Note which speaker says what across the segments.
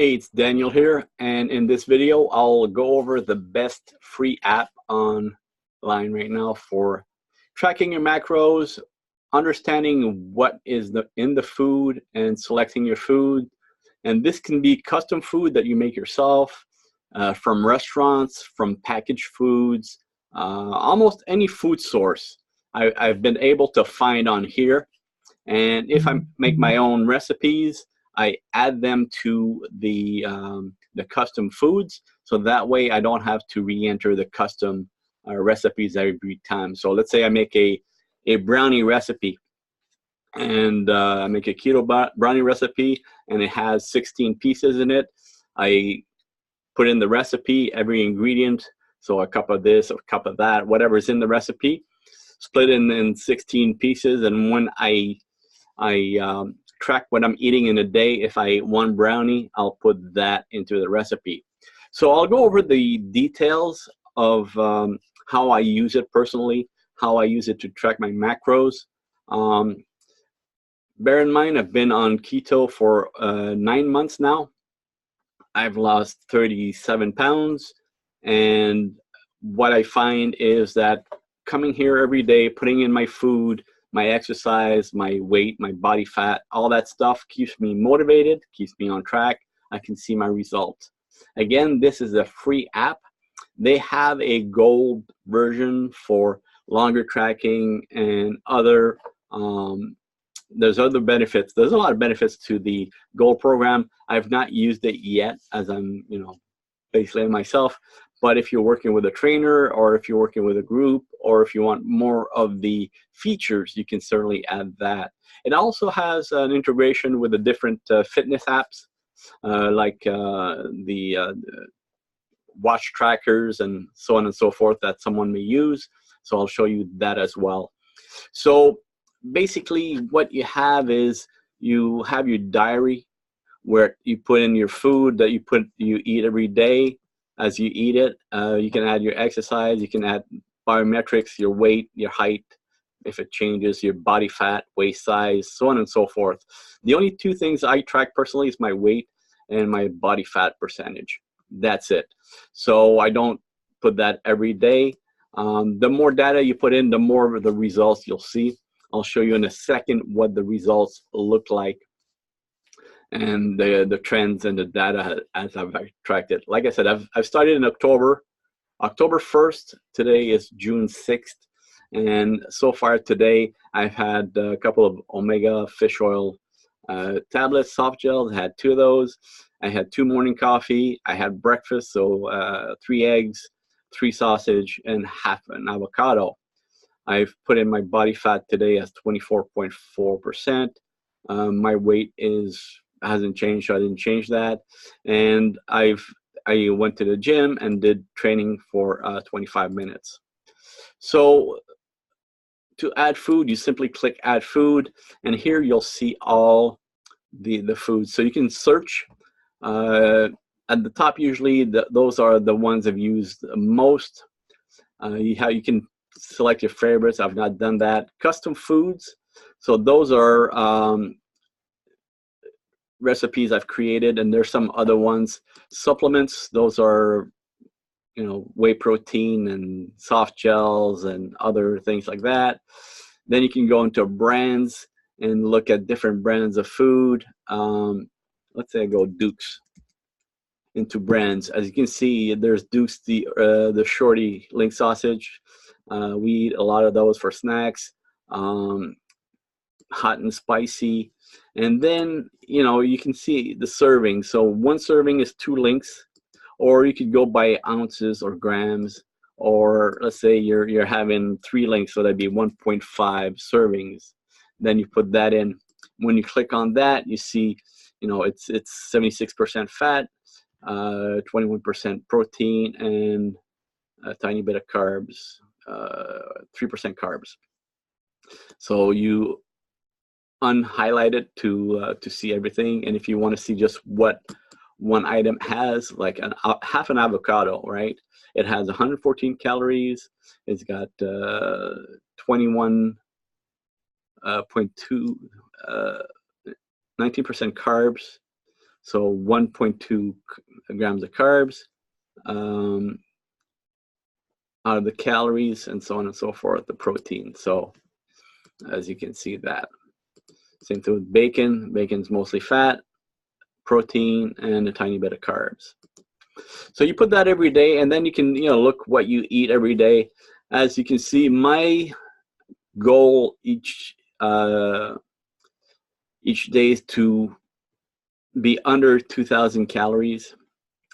Speaker 1: Hey, it's Daniel here, and in this video, I'll go over the best free app online right now for tracking your macros, understanding what is in the food, and selecting your food. And this can be custom food that you make yourself, from restaurants, from packaged foods, almost any food source I've been able to find on here. And if I make my own recipes, I add them to the custom foods, so that way I don't have to re-enter the custom recipes every time. So let's say I make a brownie recipe, and I make a keto brownie recipe, and it has 16 pieces in it. I put in the recipe, every ingredient, so a cup of this, a cup of that, whatever's in the recipe, split in 16 pieces, and when I track what I'm eating in a day. If I eat one brownie, I'll put that into the recipe. So I'll go over the details of how I use it personally, how I use it to track my macros. Bear in mind, I've been on keto for 9 months now. I've lost 37 pounds, and what I find is that coming here every day, putting in my food, my exercise, my weight, my body fat, all that stuff keeps me motivated, keeps me on track. I can see my results. Again, this is a free app. They have a gold version for longer tracking and other, there's other benefits. There's a lot of benefits to the gold program. I've not used it yet, as I'm, basically myself. But if you're working with a trainer, or if you're working with a group, or if you want more of the features, you can certainly add that. It also has an integration with the different fitness apps, like the watch trackers and so on and so forth that someone may use. So I'll show you that as well. So basically what you have is you have your diary where you put in your food that you eat every day. As you eat it, you can add your exercise, you can add biometrics, your weight, your height, if it changes, your body fat, waist size, so on and so forth. The only two things I track personally is my weight and my body fat percentage. That's it. So I don't put that every day. The more data you put in, the more of the results you'll see. I'll show you in a second what the results look like, and the trends and the data as I've tracked it. Like I said, I've started in October 1st. Today is June 6th. And so far today, I've had a couple of omega fish oil tablets, soft gels. I had 2 of those. I had 2 morning coffee. I had breakfast, so 3 eggs, 3 sausage, and half an avocado. I've put in my body fat today as 24.4%. My weight hasn't changed, so I didn't change that. And I went to the gym and did training for 25 minutes. So to add food, you simply click add food, and here you'll see all the foods. So you can search at the top. Usually those are the ones I've used most. You can select your favorites. I've not done that. Custom foods, so those are recipes I've created, and there's some other ones. Supplements, those are whey protein and soft gels and other things like that. Then you can go into brands and look at different brands of food. Let's say I go Duke's into brands. As you can see, there's Duke's, the shorty link sausage. We eat a lot of those for snacks, hot and spicy. And then you can see the serving. So 1 serving is 2 links, or you could go by ounces or grams, or let's say you're having 3 links, so that'd be 1.5 servings. Then you put that in. When you click on that, you see it's 76% fat, 21% protein, and a tiny bit of carbs, 3% carbs. So you unhighlight it to see everything. And if you want to see just what one item has, like half an avocado, right? It has 114 calories. It's got 21.2, 19% carbs, So 1.2 grams of carbs out of the calories, and so on and so forth, the protein. So as you can see that. Same thing with bacon. Bacon's mostly fat, protein, and a tiny bit of carbs. So you put that every day, and then you can, look what you eat every day. As you can see, my goal each day is to be under 2,000 calories.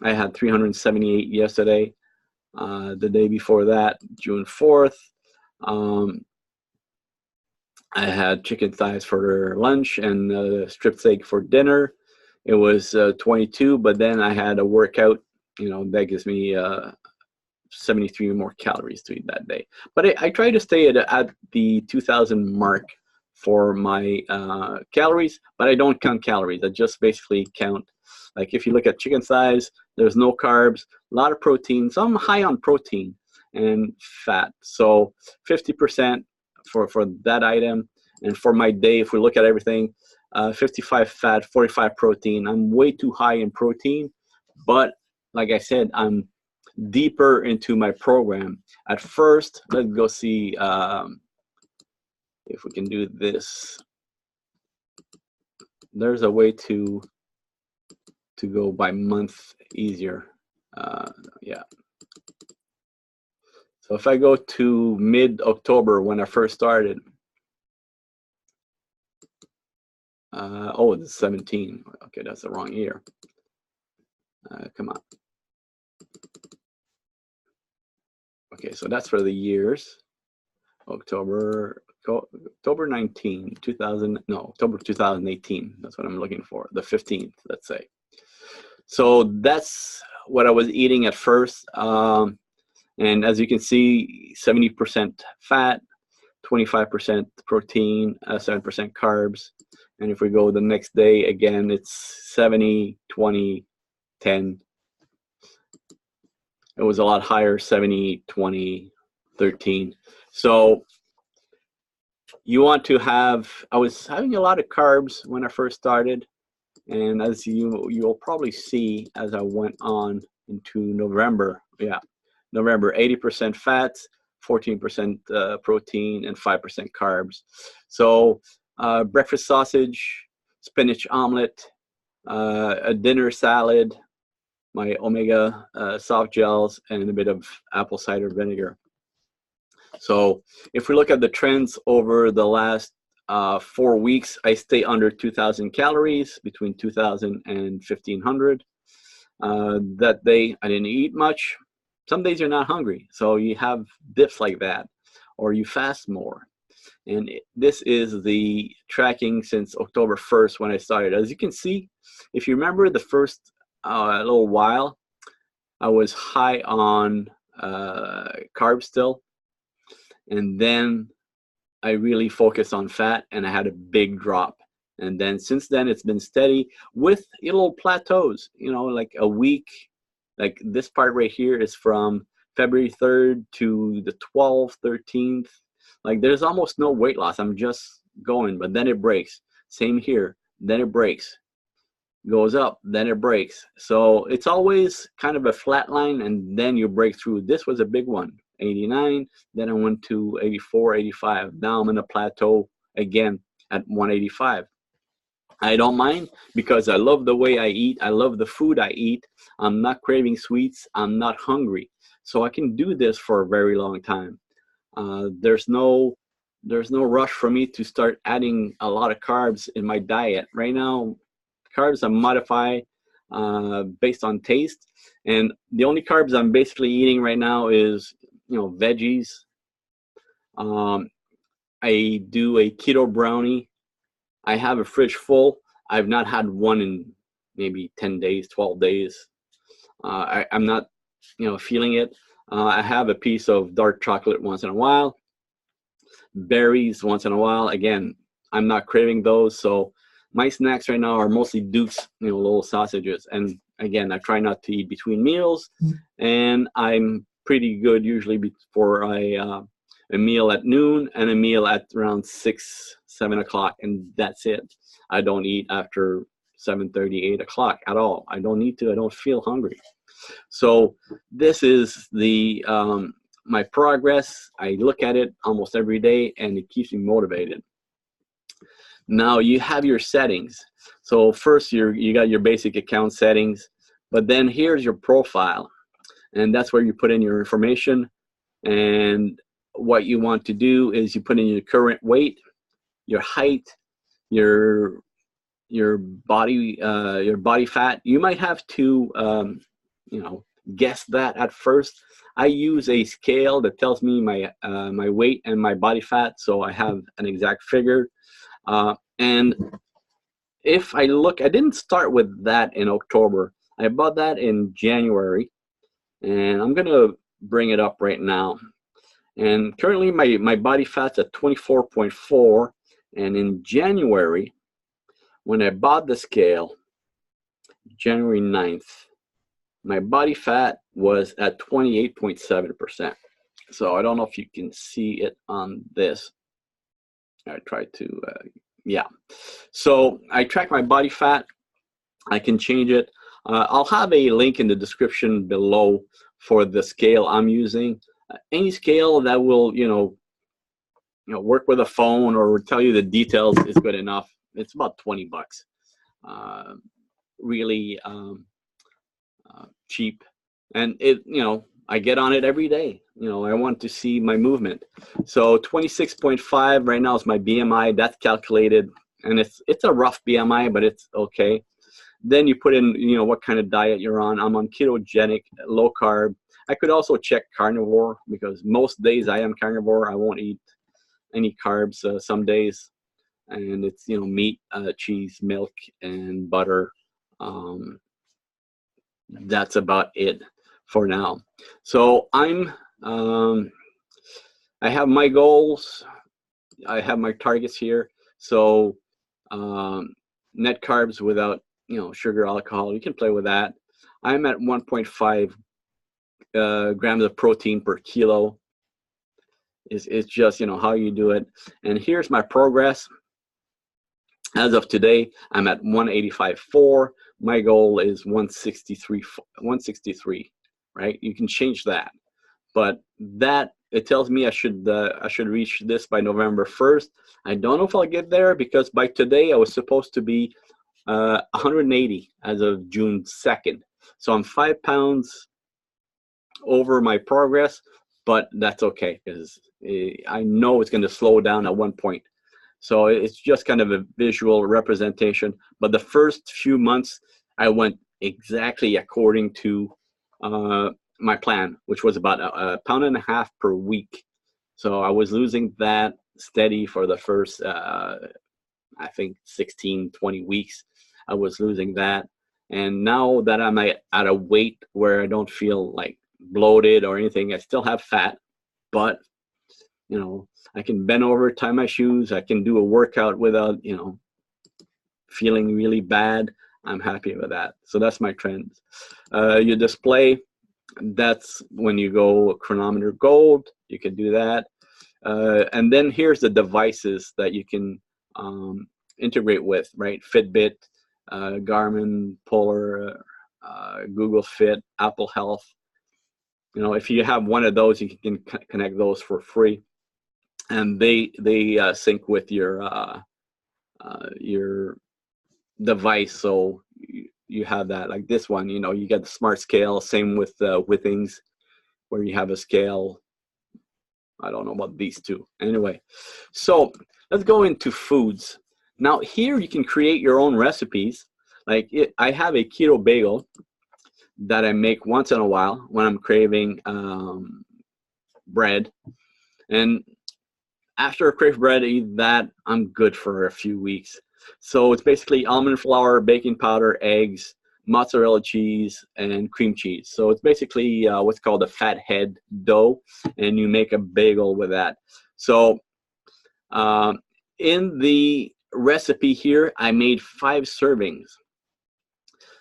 Speaker 1: I had 378 yesterday. The day before that, June 4th, I had chicken thighs for lunch and strip steak for dinner. It was 22, but then I had a workout, that gives me 73 more calories to eat that day. But I try to stay at the 2,000 mark for my calories, but I don't count calories. I just basically count, like if you look at chicken thighs, there's no carbs, a lot of protein. So I'm high on protein and fat. So 50% for that item. And for my day, if we look at everything, 55 fat, 45 protein. I'm way too high in protein, but like I said, I'm deeper into my program. At first, let's go see if we can do this. There's a way to go by month easier. Yeah. So if I go to mid-October when I first started, oh, it's 17. Okay, that's the wrong year. Come on. Okay, so that's for the years. October 19, 2000, no, October 2018. That's what I'm looking for, the 15th, let's say. So that's what I was eating at first. And as you can see, 70% fat, 25% protein, 7% carbs. And if we go the next day, again, it's 70, 20, 10. It was a lot higher, 70, 20, 13. So you want to have, I was having a lot of carbs when I first started. And as you'll probably see as I went on into November, November, 80% fats, 14% protein, and 5% carbs. So breakfast sausage, spinach omelet, a dinner salad, my omega soft gels, and a bit of apple cider vinegar. So if we look at the trends over the last 4 weeks, I stay under 2,000 calories, between 2,000 and 1,500. That day, I didn't eat much. Some days you're not hungry, so you have dips like that, or you fast more. And this is the tracking since October 1st when I started. As you can see, if you remember the first little while, I was high on carbs still. And then I really focused on fat, and I had a big drop. And then since then, it's been steady with little plateaus, like a week. Like this part right here is from February 3rd to the 12th, 13th. Like there's almost no weight loss. I'm just going, but then it breaks. Same here. Then it breaks. Goes up, then it breaks. So it's always kind of a flat line, and then you break through. This was a big one, 89. Then I went to 84, 85. Now I'm in a plateau again at 185. I don't mind because I love the way I eat. I love the food I eat. I'm not craving sweets. I'm not hungry. So I can do this for a very long time. There's no rush for me to start adding a lot of carbs in my diet. Right now, carbs I modify based on taste. And the only carbs I'm basically eating right now is, veggies. I do a keto brownie. I have a fridge full. I've not had one in maybe 10 days, 12 days. I'm not, feeling it. I have a piece of dark chocolate once in a while. Berries once in a while. Again, I'm not craving those. So my snacks right now are mostly Duke's, little sausages. And again, I try not to eat between meals. And I'm pretty good usually before a meal at noon and a meal at around 6, 7 o'clock, and that's it. I don't eat after 7:30, 8 o'clock at all. I don't need to. I don't feel hungry. So this is the my progress. I look at it almost every day, and it keeps me motivated. Now you have your settings. So first you got your basic account settings, but then here's your profile, and that's where you put in your information. And what you want to do is you put in your current weight, your height, your body fat. You might have to you know, guess that at first. I use a scale that tells me my my weight and my body fat, so I have an exact figure. And if I look, I didn't start with that in October. I bought that in January, and I'm gonna bring it up right now. And currently my body fat's at 24.4, and in January, when I bought the scale, January 9th, my body fat was at 28.7%. So I don't know if you can see it on this. I tried to, yeah. So I track my body fat. I can change it. I'll have a link in the description below for the scale I'm using. Any scale that will, you know, work with a phone or tell you the details is good enough. It's about 20 bucks. Really cheap, and it, you know, I get on it every day. You know, I want to see my movement. So 26.5 right now is my BMI. That's calculated, and it's a rough BMI, but it's okay. Then you put in, you know, what kind of diet you're on. I'm on ketogenic, low carb. I could also check carnivore, because most days I am carnivore. I won't eat any carbs some days, and it's, you know, meat, cheese, milk, and butter. That's about it for now. So I have my goals. I have my targets here. So net carbs without, you know, sugar, alcohol, you can play with that. I'm at 1.5 grams of protein per kilo. It's just, you know, how you do it. And here's my progress. As of today, I'm at 185.4. My goal is 163, right? You can change that, but that, it tells me I should reach this by November 1st. I don't know if I'll get there, because by today I was supposed to be 180 as of June 2nd. So I'm 5 pounds over my progress, but that's okay, because I know it's going to slow down at one point. So it's just kind of a visual representation. But the first few months, I went exactly according to my plan, which was about a pound and a half per week. So I was losing that steady for the first, I think, 16, 20 weeks. I was losing that. And now that I'm at a weight where I don't feel like bloated or anything, I still have fat, but, you know, I can bend over, tie my shoes. I can do a workout without, you know, feeling really bad. I'm happy with that. So that's my trends. Your display, that's when you go Cronometer Gold. You can do that. And then here's the devices that you can integrate with, right? Fitbit, Garmin, Polar, Google Fit, Apple Health. You know, if you have one of those, you can connect those for free. And they sync with your device, so you have that. Like this one, you know, you get the smart scale. Same with Withings, where you have a scale. I don't know about these two. Anyway, so let's go into foods. Now here you can create your own recipes. Like I have a keto bagel that I make once in a while when I'm craving bread, and after I crave bread, I eat that, I'm good for a few weeks. So it's basically almond flour, baking powder, eggs, mozzarella cheese, and cream cheese. So it's basically what's called a fathead dough, and you make a bagel with that. So in the recipe here, I made 5 servings.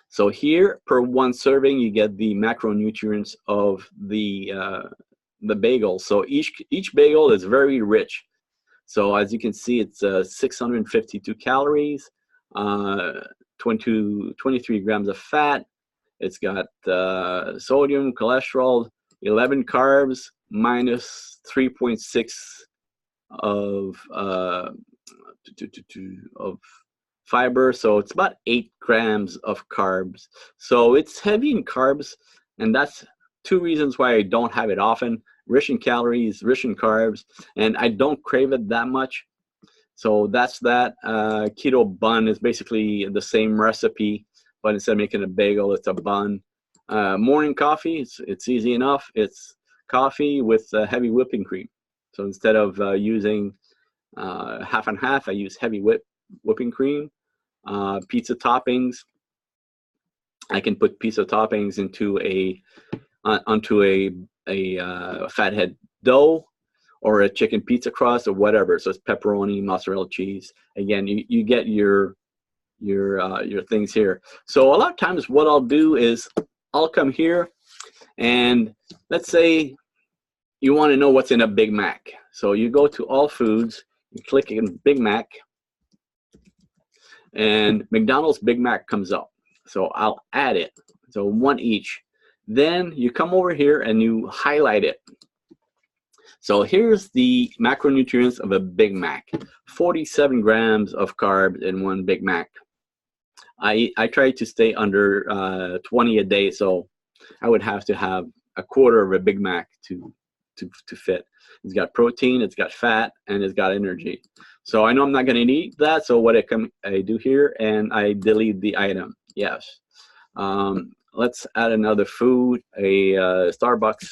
Speaker 1: So here, per 1 serving, you get the macronutrients of the bagel. So each bagel is very rich. So as you can see, it's 652 calories. 23 grams of fat. It's got sodium, cholesterol, 11 carbs, minus 3.6 of of fiber, so it's about 8 grams of carbs. So it's heavy in carbs, and that's two reasons why I don't have it often. Rich in calories, rich in carbs, and I don't crave it that much. So that's that. Keto bun is basically the same recipe, but instead of making a bagel, it's a bun. Morning coffee, it's easy enough. It's coffee with heavy whipping cream. So instead of using half and half, I use heavy whipping cream. Pizza toppings, I can put pizza toppings into onto a fathead dough or a chicken pizza crust or whatever. So it's pepperoni, mozzarella cheese. Again, you get your things here. So a lot of times what I'll do is I'll come here, and let's say you want to know what's in a Big Mac. So you go to All Foods, you click in Big Mac, and McDonald's Big Mac comes up. So I'll add it. So one each. Then you come over here and you highlight it. So here's the macronutrients of a Big Mac. 47 grams of carbs in one Big Mac. I try to stay under 20 a day, so I would have to have a quarter of a Big Mac to fit. It's got protein, it's got fat, and it's got energy. So I know I'm not going to eat that, so what I do here, and I delete the item. Yes. Let's add another food, a Starbucks.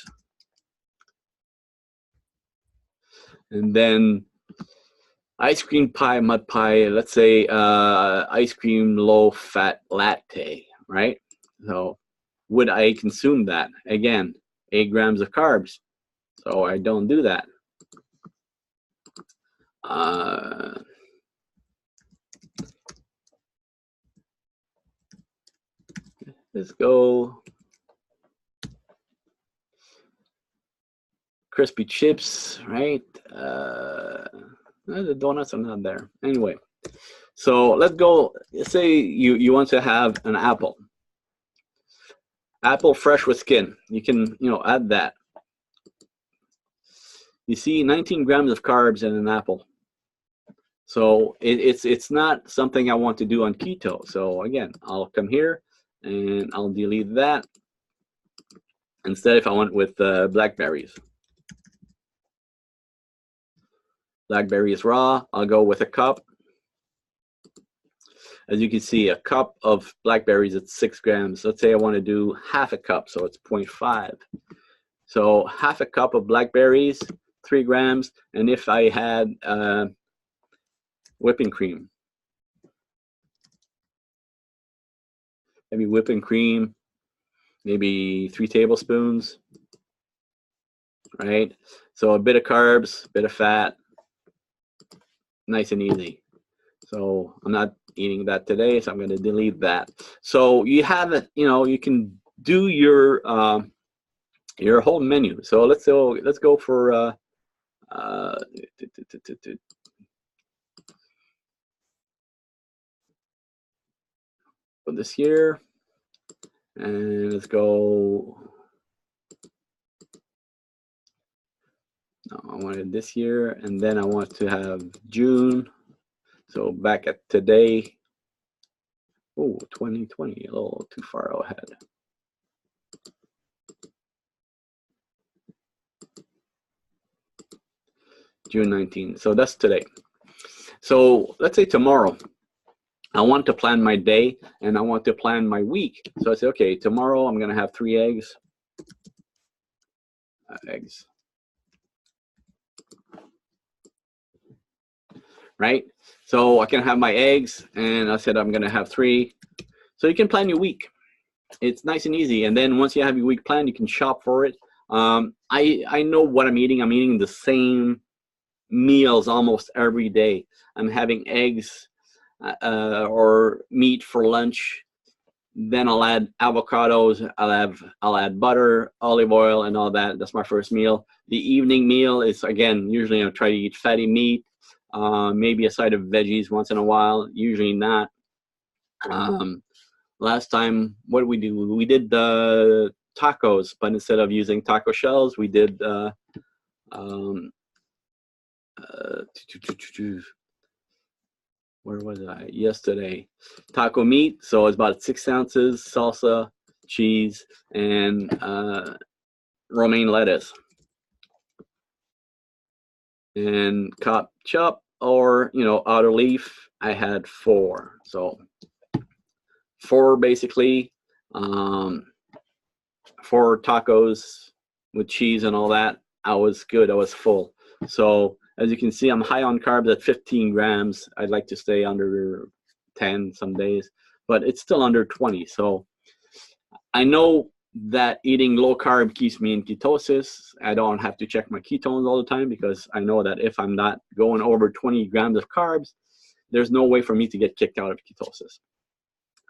Speaker 1: And then ice cream pie, mud pie, let's say ice cream low-fat latte, right? So would I consume that? Again, 8 grams of carbs. So I don't do that. Let's go crispy chips, right? The donuts are not there. Anyway, so let's go. Let's say you want to have an apple. Apple fresh with skin. You can add that. You see 19 grams of carbs in an apple. So it's not something I want to do on keto. So again, I'll come here and I'll delete that. Instead, if I went with blackberries. Blackberries raw, I'll go with a cup. As you can see, a cup of blackberries, it's 6 grams. Let's say I want to do half a cup, so it's 0.5. So half a cup of blackberries, 3 grams. And if I had whipping cream, maybe whipping cream, maybe 3 tablespoons, right? So a bit of carbs, a bit of fat, nice and easy. So I'm not eating that today, so I'm going to delete that. So you have it, you can do your whole menu. So let's go for this here, and let's go. No, I wanted this year, and then I want to have June. So back at today. Oh, 2020, a little too far ahead. June 19. So that's today. So let's say tomorrow, I want to plan my day and I want to plan my week. So I say, okay, tomorrow I'm going to have 3 eggs. Right? So I can have my eggs, and I said I'm going to have 3. So you can plan your week. It's nice and easy. And then once you have your week planned, you can shop for it. I know what I'm eating. I'm eating the same meals almost every day. I'm having eggs or meat for lunch. Then I'll add avocados. I'll add butter, olive oil, and all that. That's my first meal. The evening meal is, again, usually I try to eat fatty meat. Maybe a side of veggies once in a while, usually not. Last time, what did we do? We did the tacos, but instead of using taco shells, we did where was I? Yesterday, taco meat. So it's about 6 ounces salsa, cheese, and romaine lettuce, and chop or outer leaf. I had 4, so 4 basically, 4 tacos with cheese and all that. I was good. I was full. So as you can see, I'm high on carbs at 15 grams. I'd like to stay under 10 some days, but it's still under 20. So I know that eating low carb keeps me in ketosis. I don't have to check my ketones all the time, because I know that if I'm not going over 20 grams of carbs, there's no way for me to get kicked out of ketosis.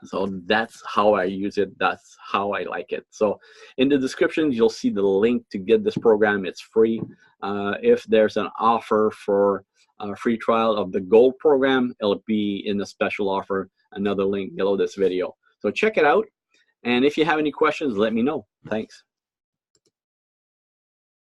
Speaker 1: So that's how I use it. That's how I like it. So in the description, you'll see the link to get this program. It's free. If there's an offer for a free trial of the Gold program, it'll be in the special offer, another link below this video. So check it out. And if you have any questions, let me know. Thanks.